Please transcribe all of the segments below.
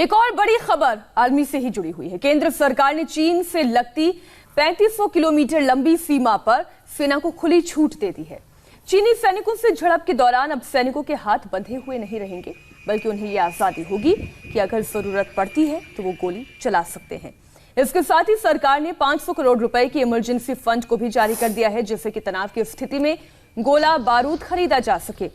एक और बड़ी खबर आर्मी से ही जुड़ी हुई है। केंद्र सरकार ने चीन से लगती 3500 किलोमीटर लंबी सीमा पर सेना को खुली छूट दे दी है। चीनी सैनिकों से झड़प के दौरान अब सैनिकों के हाथ बंधे हुए नहीं रहेंगे, बल्कि उन्हें यह आजादी होगी कि अगर जरूरत पड़ती है तो वो गोली चला सकते हैं। इसके साथ ही सरकार ने 500 करोड़ रुपए की इमरजेंसी फंड को भी जारी कर दिया है, जिससे कि तनाव की स्थिति में गोला बारूद खरीदा जा सके।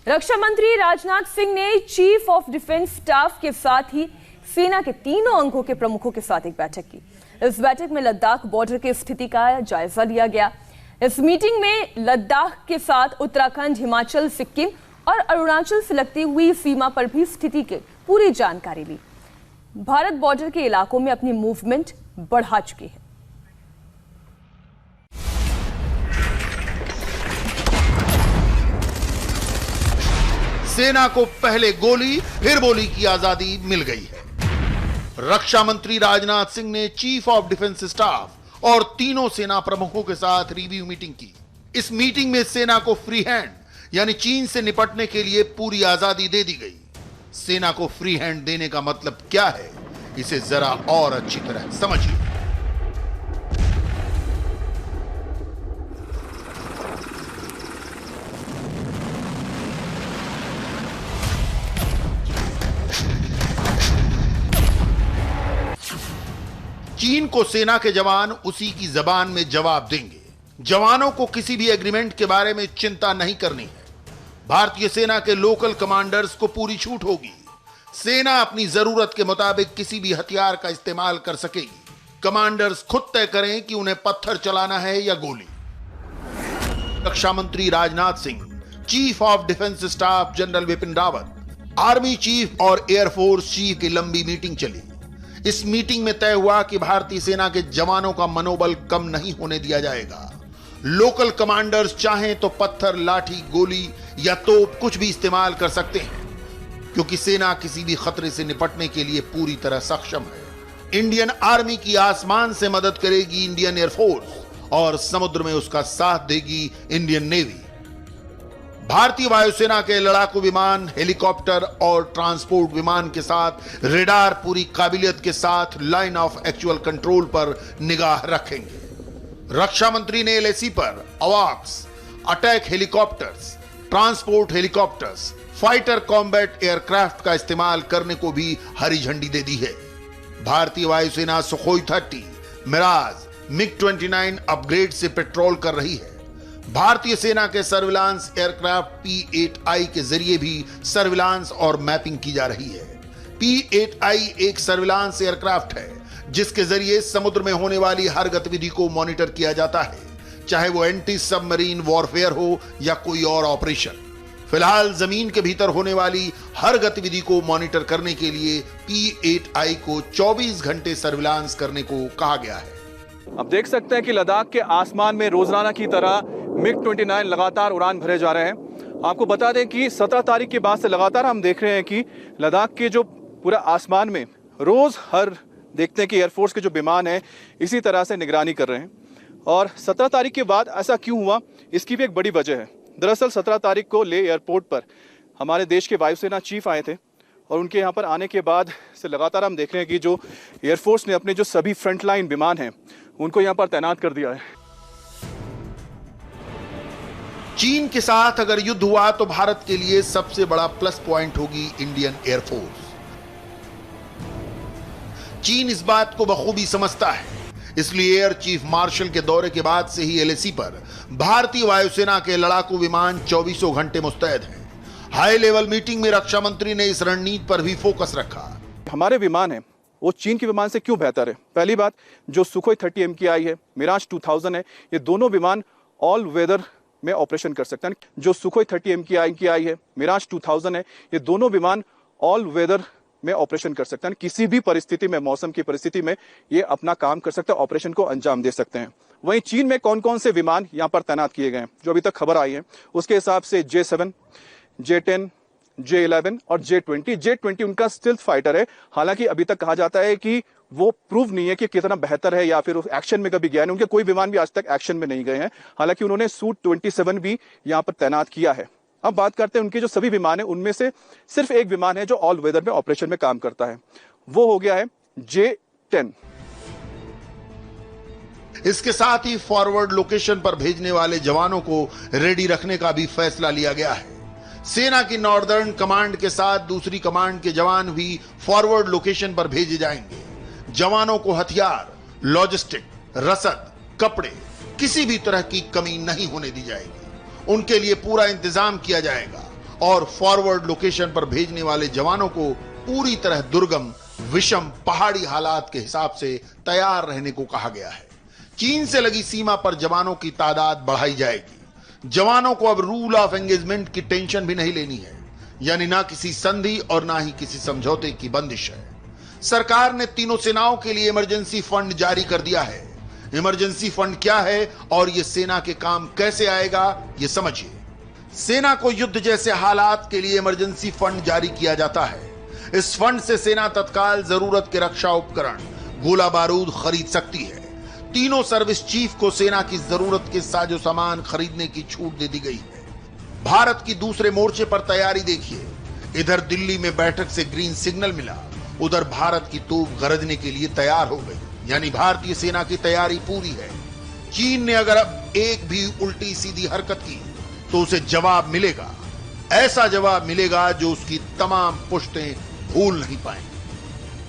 रक्षा मंत्री राजनाथ सिंह ने चीफ ऑफ डिफेंस स्टाफ के साथ ही सेना के तीनों अंगों के प्रमुखों के साथ एक बैठक की। इस बैठक में लद्दाख बॉर्डर की स्थिति का जायजा लिया गया। इस मीटिंग में लद्दाख के साथ उत्तराखंड, हिमाचल, सिक्किम और अरुणाचल से लगती हुई सीमा पर भी स्थिति की पूरी जानकारी ली। भारत बॉर्डर के इलाकों में अपनी मूवमेंट बढ़ा चुकी है। सेना को पहले गोली फिर बोली की आजादी मिल गई है। रक्षा मंत्री राजनाथ सिंह ने चीफ ऑफ डिफेंस स्टाफ और तीनों सेना प्रमुखों के साथ रिव्यू मीटिंग की। इस मीटिंग में सेना को फ्री हैंड यानी चीन से निपटने के लिए पूरी आजादी दे दी गई। सेना को फ्री हैंड देने का मतलब क्या है, इसे जरा और अच्छी तरह समझिए। चीन को सेना के जवान उसी की जबान में जवाब देंगे। जवानों को किसी भी एग्रीमेंट के बारे में चिंता नहीं करनी है। भारतीय सेना के लोकल कमांडर्स को पूरी छूट होगी। सेना अपनी जरूरत के मुताबिक किसी भी हथियार का इस्तेमाल कर सकेगी। कमांडर्स खुद तय करें कि उन्हें पत्थर चलाना है या गोली। रक्षा मंत्री Rajnath Singh, chief of defence staff general Vipin Rawat, army chief और एयरफोर्स चीफ की लंबी मीटिंग चली। इस मीटिंग में तय हुआ कि भारतीय सेना के जवानों का मनोबल कम नहीं होने दिया जाएगा। लोकल कमांडर्स चाहें तो पत्थर, लाठी, गोली या तोप कुछ भी इस्तेमाल कर सकते हैं, क्योंकि सेना किसी भी खतरे से निपटने के लिए पूरी तरह सक्षम है। इंडियन आर्मी की आसमान से मदद करेगी इंडियन एयरफोर्स और समुद्र में उसका साथ देगी इंडियन नेवी। भारतीय वायुसेना के लड़ाकू विमान, हेलीकॉप्टर और ट्रांसपोर्ट विमान के साथ रेडार पूरी काबिलियत के साथ लाइन ऑफ एक्चुअल कंट्रोल पर निगाह रखेंगे। रक्षा मंत्री ने एलएसी पर अवाक्स, attack helicopters, transport helicopters, fighter combat aircraft का इस्तेमाल करने को भी हरी झंडी दे दी है। भारतीय वायुसेना सुखोई 30, मिराज, मिग-29 अपग्रेड से पेट्रोल कर रही है। भारतीय सेना के सर्विलांस एयरक्राफ्ट P-8I के जरिए भी सर्विलांस और मैपिंग की जा रही है। P-8I एक सर्विलांस एयरक्राफ्ट है जिसके जरिए समुद्र में होने वाली हर गतिविधि को मॉनिटर किया जाता है, चाहे वो एंटी सबमरीन वॉरफेयर हो या कोई और ऑपरेशन। फिलहाल जमीन के भीतर होने वाली हर गतिविधि को मॉनिटर करने के लिए P-8I को 24 घंटे सर्विलांस करने को कहा गया है। अब देख सकते हैं कि लद्दाख के आसमान में रोजाना की तरह मिग-29 लगातार उड़ान भरे जा रहे हैं। आपको बता दें कि 17 तारीख के बाद से लगातार हम देख रहे हैं कि लद्दाख के जो पूरा आसमान में रोज हर देखते हैं कि एयरफोर्स के जो विमान हैं इसी तरह से निगरानी कर रहे हैं। और 17 तारीख के बाद ऐसा क्यों हुआ, इसकी भी एक बड़ी वजह है। दरअसल 17 तारीख को ले एयरपोर्ट पर हमारे देश के वायुसेना चीफ आए थे और उनके यहाँ पर आने के बाद से लगातार हम देख रहे हैं कि जो एयरफोर्स ने अपने जो सभी फ्रंटलाइन विमान हैं उनको यहाँ पर तैनात कर दिया है। चीन के साथ अगर युद्ध हुआ तो भारत के लिए सबसे बड़ा प्लस पॉइंट होगी इंडियन एयरफोर्स। चीन इस बात को बखूबी समझता है, इसलिए एयर चीफ मार्शल के दौरे के बाद से ही एलएसी पर भारतीय वायुसेना के लड़ाकू विमान 24 घंटे मुस्तैद हैं। हाई लेवल मीटिंग में रक्षा मंत्री ने इस रणनीति पर भी फोकस रखा। हमारे विमान है वो चीन के विमान से क्यों बेहतर है? पहली बात, जो सुखोई 30 MKI है, मिराज 2000 है, ये दोनों विमान ऑल वेदर में ऑपरेशन कर सकते हैं। जो सुखोई 30 MKI है, मिराज 2000 है, ये दोनों विमान ऑल वेदर में ऑपरेशन कर सकते हैं। किसी भी परिस्थिति में, मौसम की परिस्थिति में ये अपना काम कर सकते हैं, ऑपरेशन को अंजाम दे सकते हैं। वहीं चीन में कौन कौन से विमान यहाँ पर तैनात किए गए हैं, जो अभी तक खबर आई है उसके हिसाब से J-7, J-10, J-11 और J-20। J-20 उनका स्टिल्थ फाइटर है। हालांकि अभी तक कहा जाता है कि वो प्रूव नहीं है कि कितना बेहतर है या फिर एक्शन में कभी गया नहीं। उनके कोई विमान भी आज तक एक्शन में नहीं गए हैं। हालांकि उन्होंने Su-27 भी यहाँ पर तैनात किया है। अब बात करते हैं उनके जो सभी विमान है, उनमें से सिर्फ एक विमान है जो ऑल वेदर में ऑपरेशन में काम करता है, वो हो गया है J-10। इसके साथ ही फॉरवर्ड लोकेशन पर भेजने वाले जवानों को रेडी रखने का भी फैसला लिया गया है। सेना की नॉर्दर्न कमांड के साथ दूसरी कमांड के जवान भी फॉरवर्ड लोकेशन पर भेजे जाएंगे। जवानों को हथियार, लॉजिस्टिक, रसद, कपड़े, किसी भी तरह की कमी नहीं होने दी जाएगी। उनके लिए पूरा इंतजाम किया जाएगा और फॉरवर्ड लोकेशन पर भेजने वाले जवानों को पूरी तरह दुर्गम, विषम पहाड़ी हालात के हिसाब से तैयार रहने को कहा गया है। चीन से लगी सीमा पर जवानों की तादाद बढ़ाई जाएगी। जवानों को अब रूल ऑफ एंगेजमेंट की टेंशन भी नहीं लेनी है, यानी ना किसी संधि और ना ही किसी समझौते की बंदिश है। सरकार ने तीनों सेनाओं के लिए इमरजेंसी फंड जारी कर दिया है। इमरजेंसी फंड क्या है और यह सेना के काम कैसे आएगा, यह समझिए। सेना को युद्ध जैसे हालात के लिए इमरजेंसी फंड जारी किया जाता है। इस फंड से सेना तत्काल जरूरत के रक्षा उपकरण, गोला बारूद खरीद सकती है। तीनों सर्विस चीफ को सेना की जरूरत के साजो सामान खरीदने की छूट दे दी गई है। भारत की दूसरे मोर्चे पर तैयारी देखिए। इधर दिल्ली में बैठक से ग्रीन सिग्नल मिला, उधर भारत की तोप गरजने के लिए तैयार हो गई, यानी भारतीय सेना की तैयारी पूरी है। चीन ने अगर अब एक भी उल्टी सीधी हरकत की तो उसे जवाब मिलेगा, ऐसा जवाब मिलेगा जो उसकी तमाम पुश्तें भूल नहीं पाएंगे।